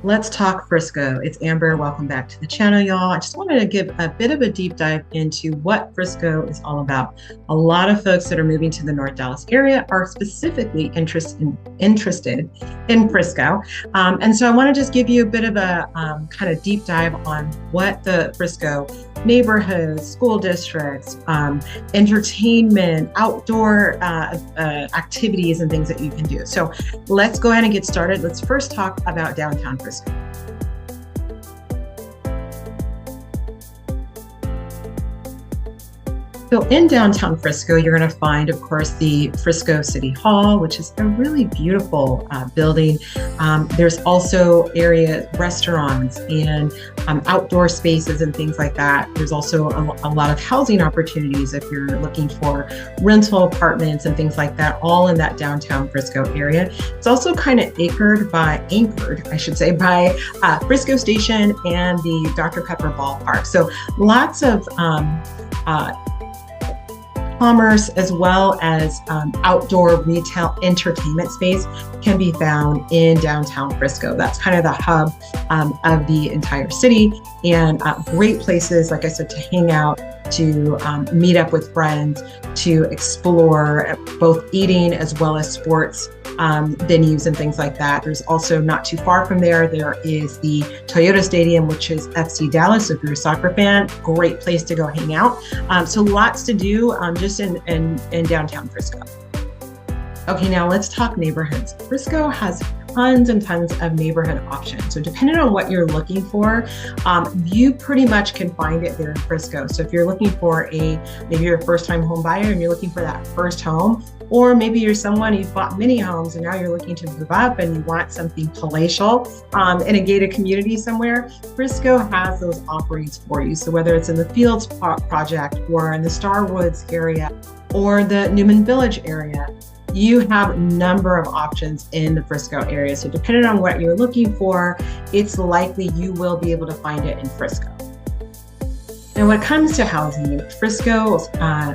Let's talk Frisco. It's Amber. Welcome back to the channel, y'all. I just wanted to give a bit of a deep dive into what Frisco is all about. A lot of folks that are moving to the North Dallas area are specifically interested in Frisco. And so I want to just give you a bit of a kind of deep dive on what the Frisco neighborhoods, school districts, entertainment, outdoor activities and things that you can do. So let's go ahead and get started. Let's first talk about downtown Frisco. So in downtown Frisco, you're going to find, of course, the Frisco City Hall, which is a really beautiful building. There's also restaurants and outdoor spaces and things like that. There's also a lot of housing opportunities if you're looking for rental apartments and things like that, all in that downtown Frisco area. It's also kind of anchored by Frisco Station and the Dr. Pepper Ballpark. So lots of commerce as well as outdoor retail entertainment space can be found in downtown Frisco. That's kind of the hub of the entire city, and great places, like I said, to hang out, to meet up with friends, to explore both eating as well as sports venues and things like that. There's also, not too far from there is the Toyota Stadium, which is FC Dallas. So if you're a soccer fan, great place to go hang out. So lots to do just in downtown Frisco. Okay, now let's talk neighborhoods. Frisco has tons and tons of neighborhood options. So depending on what you're looking for, you pretty much can find it there in Frisco. So if you're looking for maybe you're a first-time home buyer and you're looking for that first home, or maybe you're someone who's bought many homes and now you're looking to move up and you want something palatial in a gated community somewhere, Frisco has those offerings for you. So whether it's in the Fields project or in the Starwoods area or the Newman Village area, you have a number of options in the Frisco area. So depending on what you're looking for, it's likely you will be able to find it in Frisco. Now, when it comes to housing, Frisco's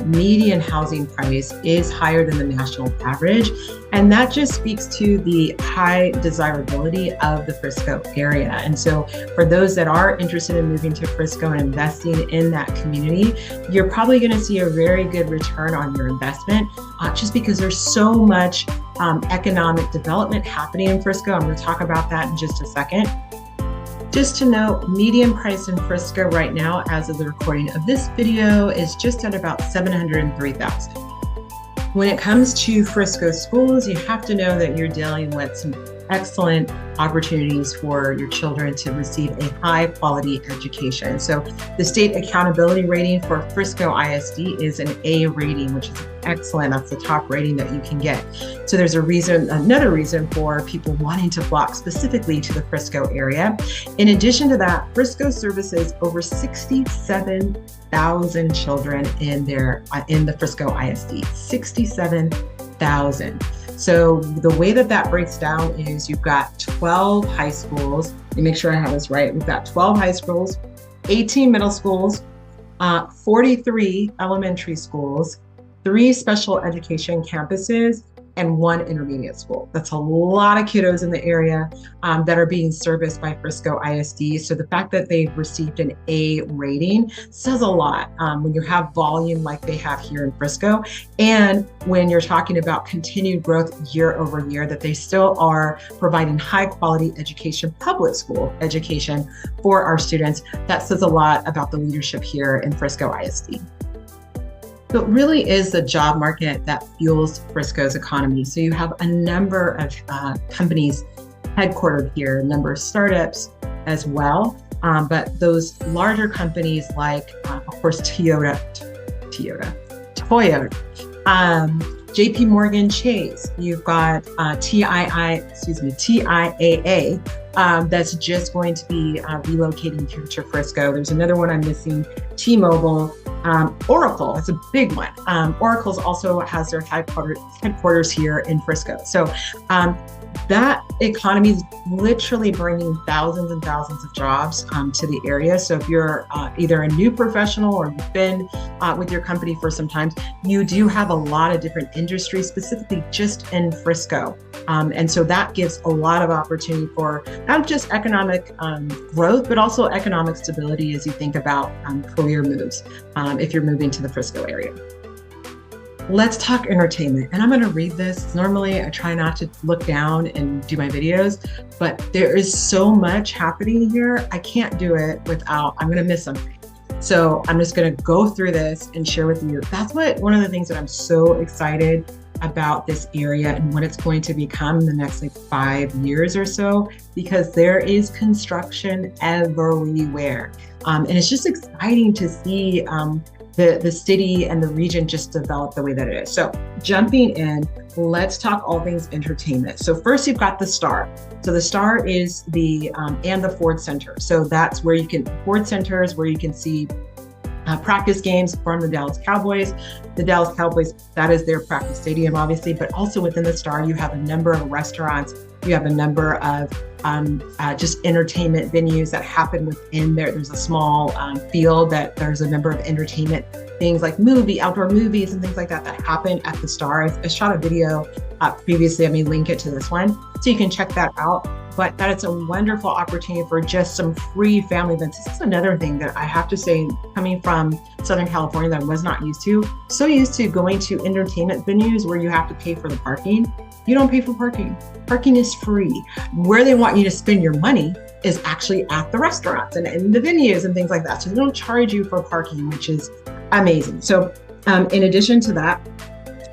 median housing price is higher than the national average, and that just speaks to the high desirability of the Frisco area. And so for those that are interested in moving to Frisco and investing in that community, you're probably going to see a very good return on your investment, just because there's so much economic development happening in Frisco. I'm going to talk about that in just a second. Just to note, median price in Frisco right now, as of the recording of this video, is just at about $703,000. When it comes to Frisco schools, you have to know that you're dealing with some excellent opportunities for your children to receive a high quality education. So the state accountability rating for Frisco ISD is an A rating, which is excellent. That's the top rating that you can get. So there's another reason for people wanting to flock specifically to the Frisco area. In addition to that, Frisco services over 67,000 children in the Frisco ISD, 67,000. So the way that breaks down is you've got 12 high schools. Let me make sure I have this right. We've got 12 high schools, 18 middle schools, 43 elementary schools, 3 special education campuses, and 1 intermediate school. That's a lot of kiddos in the area that are being serviced by Frisco ISD. So the fact that they've received an A rating says a lot when you have volume like they have here in Frisco, and when you're talking about continued growth year over year, that they still are providing high quality education, public school education for our students. That says a lot about the leadership here in Frisco ISD. So it really is the job market that fuels Frisco's economy. So you have a number of companies headquartered here, a number of startups as well. But those larger companies like, of course, Toyota, JPMorgan Chase, you've got TIAA, that's just going to be relocating here to Frisco. There's another one I'm missing, T-Mobile. Oracle, that's a big one. Oracle's also has their headquarters here in Frisco. So that economy is literally bringing thousands and thousands of jobs to the area. So if you're either a new professional or you've been with your company for some time, you do have a lot of different industries, specifically just in Frisco. And so that gives a lot of opportunity for not just economic growth, but also economic stability as you think about career moves if you're moving to the Frisco area. Let's talk entertainment. And I'm going to read this. Normally, I try not to look down and do my videos, but there is so much happening here. I can't do it without, I'm going to miss something. So I'm just going to go through this and share with you. That's one of the things that I'm so excited about this area and what it's going to become in the next 5 years or so, because there is construction everywhere. And it's just exciting to see the city and the region just develop the way that it is. So jumping in, let's talk all things entertainment. So first you've got the Star. So the Star is and the Ford Center. So that's where Ford Center is where you can see practice games from the Dallas Cowboys. The Dallas Cowboys, that is their practice stadium, obviously, but also within the Star, you have a number of restaurants. You have a number of just entertainment venues that happen within there. There's a small field that there's a number of entertainment things like outdoor movies and things like that happen at the Star. I shot a video previously. I may link it to this one so you can check that out. But that it's a wonderful opportunity for just some free family events. This is another thing that I have to say, coming from Southern California, that I was not used to. So used to going to entertainment venues where you have to pay for the parking. You don't pay for parking. Parking is free. Where they want you to spend your money is actually at the restaurants and in the venues and things like that. So they don't charge you for parking, which is amazing. So in addition to that,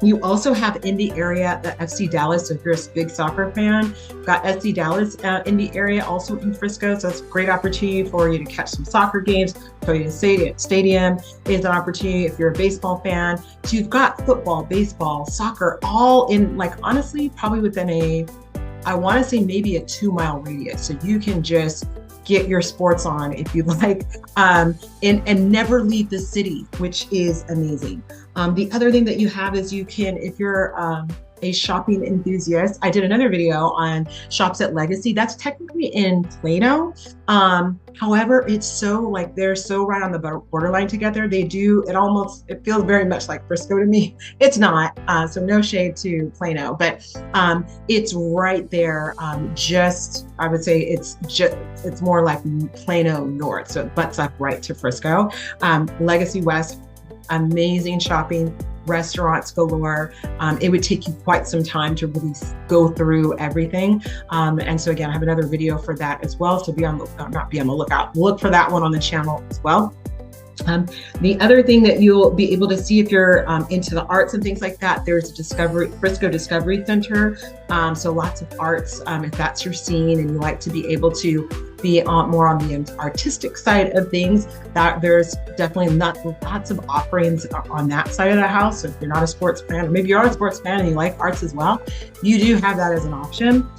you also have in the area the FC Dallas. So if you're a big soccer fan, got FC Dallas in the area, also in Frisco. So it's a great opportunity for you to catch some soccer games. Toyota Stadium is an opportunity if you're a baseball fan. So you've got football, baseball, soccer, all in honestly, probably within I want to say maybe a 2-mile radius. So you can just get your sports on if you like, and never leave the city, which is amazing. The other thing that you have is you can, if you're a shopping enthusiast, I did another video on Shops at Legacy. That's technically in Plano. However, it's so they're so right on the borderline together. It feels very much like Frisco to me. It's not, so no shade to Plano, but it's right there. I would say it's more like Plano North. So it butts up right to Frisco. Legacy West, amazing shopping, restaurants galore. It would take you quite some time to really go through everything. And so again, I have another video for that as well. So not be on the lookout, look for that one on the channel as well. The other thing that you'll be able to see if you're into the arts and things like that, there's Frisco Discovery Center. So lots of arts, if that's your scene and you like to be able to be more on the artistic side of things, that there's definitely lots of offerings on that side of the house. So if you're not a sports fan, or maybe you are a sports fan and you like arts as well, you do have that as an option.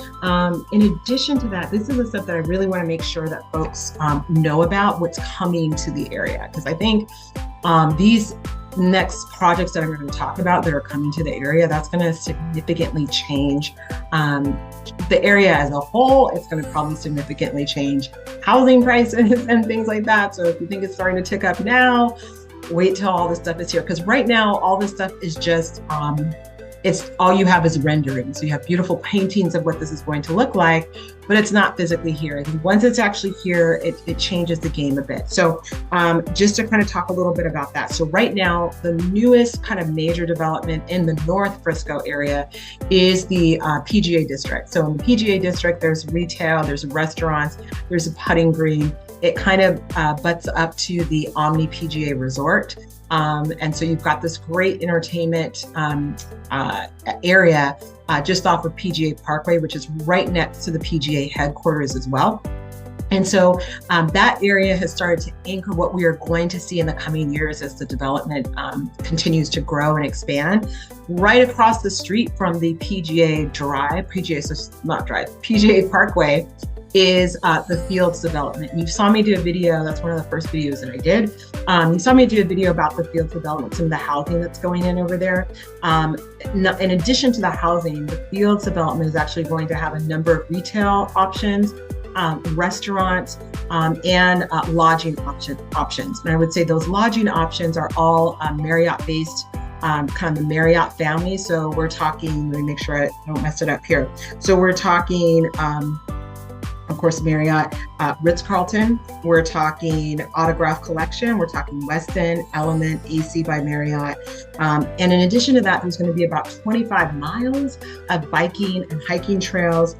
In addition to that, this is the stuff that I really want to make sure that folks know about what's coming to the area. Because I think these next projects that I'm going to talk about that are coming to the area, that's going to significantly change the area as a whole. It's going to probably significantly change housing prices and things like that. So if you think it's starting to tick up now, wait till all this stuff is here. Because right now, all this stuff is just, it's all you have is rendering. So you have beautiful paintings of what this is going to look like, but it's not physically here. And once it's actually here, it changes the game a bit. So just to kind of talk a little bit about that. So right now, the newest kind of major development in the North Frisco area is the PGA district. So in the PGA district, there's retail, there's restaurants, there's a putting green. It kind of butts up to the Omni PGA Resort. And so you've got this great entertainment area just off of PGA Parkway, which is right next to the PGA headquarters as well. And so that area has started to anchor what we are going to see in the coming years as the development continues to grow and expand. Right across the street from the PGA Parkway is the Fields development. You saw me do a video, that's one of the first videos that I did. You saw me do a video about the Fields development, some of the housing that's going in over there. In addition to the housing, the Fields development is actually going to have a number of retail options, restaurants, and lodging options. And I would say those lodging options are all Marriott-based, kind of the Marriott family. So we're talking, let me make sure I don't mess it up here. So we're talking, of course, Marriott, Ritz-Carlton, we're talking Autograph Collection, we're talking Westin, Element, AC by Marriott. And in addition to that, there's going to be about 25 miles of biking and hiking trails,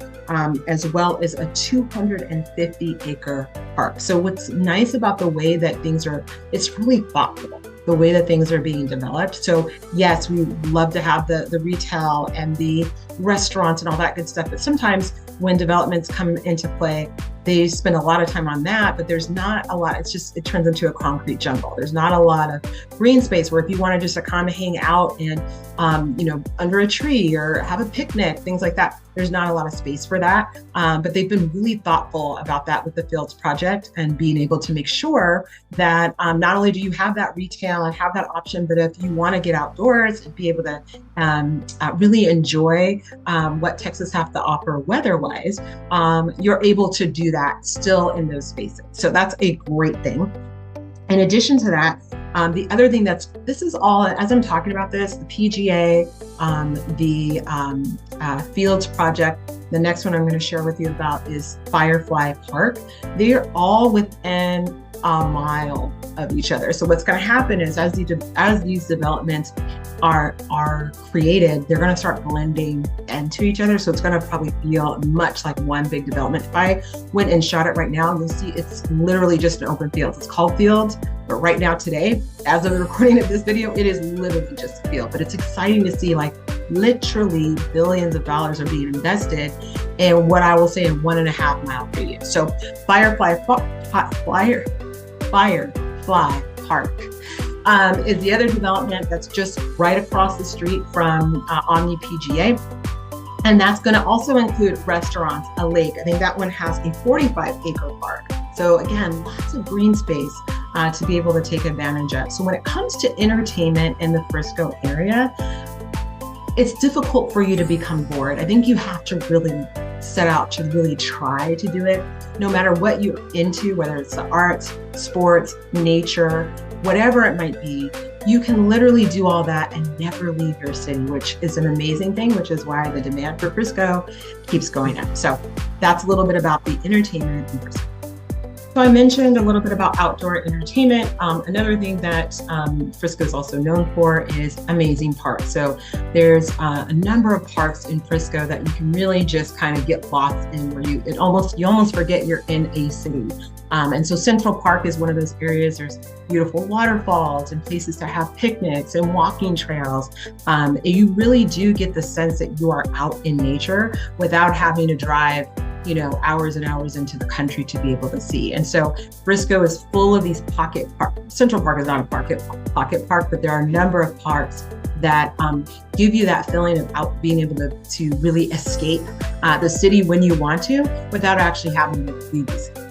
as well as a 250-acre park. So what's nice about the way that things are, it's really thoughtful, the way that things are being developed. So yes, we love to have the retail and the restaurants and all that good stuff, but sometimes when developments come into play, they spend a lot of time on that, but there's not a lot, it turns into a concrete jungle. There's not a lot of green space where if you want to just kind of hang out and, under a tree or have a picnic, things like that, there's not a lot of space for that. But they've been really thoughtful about that with the Fields project and being able to make sure that not only do you have that retail and have that option, but if you want to get outdoors and be able to really enjoy what Texas has to offer weather-wise, you're able to do that still in those spaces. So that's a great thing. In addition to that, the other thing this is all, as I'm talking about this, the PGA, the Fields project, the next one I'm going to share with you about is Firefly Park. They are all within a mile of each other. So what's going to happen is as these developments are created, they're going to start blending into each other. So it's going to probably feel much like one big development. If I went and shot it right now, you'll see it's literally just an open field. It's called Fields, but right now today, as of the recording of this video, it is literally just a field. But it's exciting to see like literally billions of dollars are being invested in what I will say a 1.5 mile radius. So Firefly Park is the other development that's just right across the street from Omni PGA. And that's going to also include restaurants, a lake. I think that one has a 45-acre park. So again, lots of green space to be able to take advantage of. So when it comes to entertainment in the Frisco area, it's difficult for you to become bored. I think you have to really set out to really try to do it. No matter what you're into, whether it's the arts, sports, nature, whatever it might be, you can literally do all that and never leave your city, which is an amazing thing, which is why the demand for Frisco keeps going up. So that's a little bit about the entertainment in Frisco. So I mentioned a little bit about outdoor entertainment. Another thing that Frisco is also known for is amazing parks. So there's a number of parks in Frisco that you can really just kind of get lost in, where you almost forget you're in a city. And so Central Park is one of those areas. There's beautiful waterfalls and places to have picnics and walking trails. You really do get the sense that you are out in nature without having to drive hours and hours into the country to be able to see. And so Frisco is full of these pocket parks. Central Park is not a pocket park, but there are a number of parks that give you that feeling of being able to really escape the city when you want to without actually having to leave the city.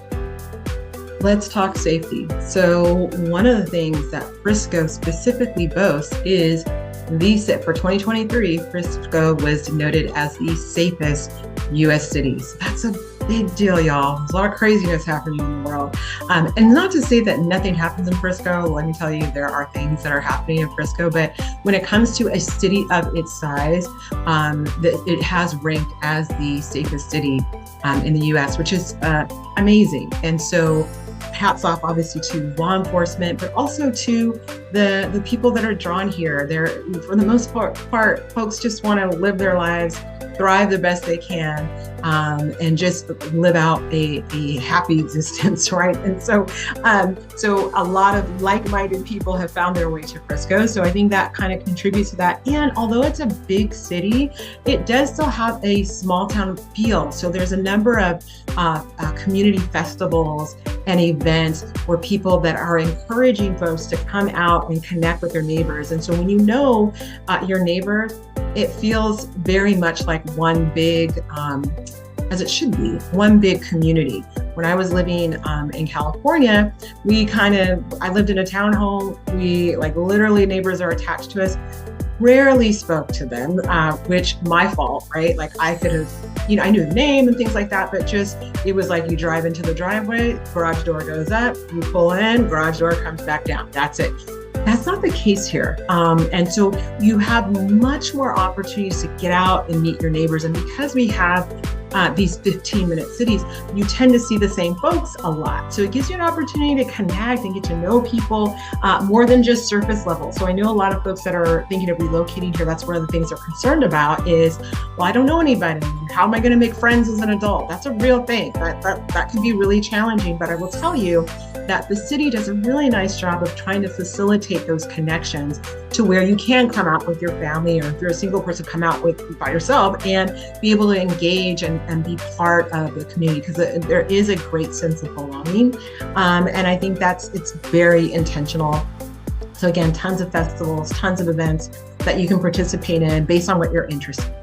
Let's talk safety. So one of the things that Frisco specifically boasts is for 2023, Frisco was noted as the safest U.S. cities. That's a big deal, y'all. There's a lot of craziness happening in the world. And not to say that nothing happens in Frisco. Let me tell you, there are things that are happening in Frisco. But when it comes to a city of its size, it has ranked as the safest city in the U.S., which is amazing. And so hats off obviously to law enforcement, but also to the people that are drawn here. They're, for the most part, folks just want to live their lives, thrive the best they can, and just live out a happy existence, right? And so a lot of like-minded people have found their way to Frisco. So I think that kind of contributes to that. And although it's a big city, it does still have a small town feel. So there's a number of community festivals and events where people that are encouraging folks to come out and connect with their neighbors. And so when you know your neighbors, it feels very much like one big as it should be, one big community. When I was living in California, I lived in a townhome. We literally neighbors are attached to us. Rarely spoke to them, which my fault, right? Like I could have, I knew the name and things like that, but it was like you drive into the driveway, garage door goes up, you pull in, garage door comes back down. That's it. That's not the case here. And so you have much more opportunities to get out and meet your neighbors. And because we have these 15-minute cities, you tend to see the same folks a lot. So it gives you an opportunity to connect and get to know people more than just surface level. So I know a lot of folks that are thinking of relocating here, that's one of the things they're concerned about is, well, I don't know anybody. How am I going to make friends as an adult? That's a real thing. That can be really challenging, but I will tell you that the city does a really nice job of trying to facilitate those connections to where you can come out with your family, or if you're a single person, come out by yourself and be able to engage and be part of the community, because there is a great sense of belonging. And I think it's very intentional. So again, tons of festivals, tons of events that you can participate in based on what you're interested in.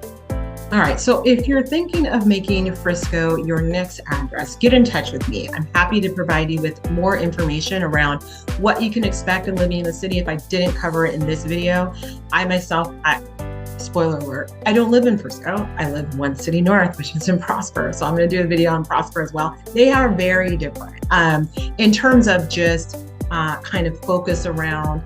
All right, so if you're thinking of making Frisco your next address, get in touch with me. I'm happy to provide you with more information around what you can expect in living in the city if I didn't cover it in this video. I myself, spoiler alert, I don't live in Frisco. I live one city north, which is in Prosper. So I'm going to do a video on Prosper as well. They are very different in terms of just kind of focus around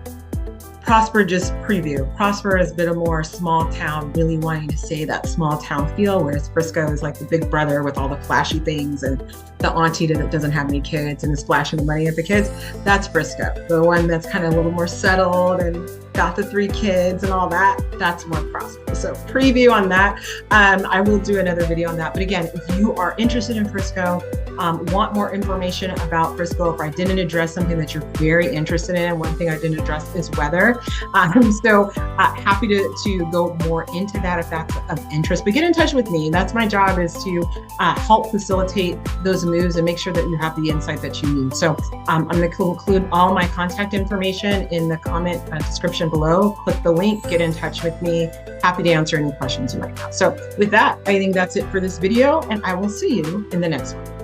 Prosper. Just preview. Prosper is a bit of more small town, really wanting to say that small town feel, whereas Frisco is like the big brother with all the flashy things and the auntie that doesn't have any kids and is splashing the money at the kids. That's Frisco. The one that's kind of a little more settled and got the 3 kids and all that, that's more Prosper. So preview on that. I will do another video on that. But again, if you are interested in Frisco, want more information about Frisco, if I didn't address something that you're very interested in, one thing I didn't address is weather. So happy to go more into that if that's of interest. But get in touch with me. That's my job, is to help facilitate those moves and make sure that you have the insight that you need. So I'm going to include all my contact information in the comment description below. Click the link, get in touch with me. Happy to answer any questions you might have. So with that, I think that's it for this video, and I will see you in the next one.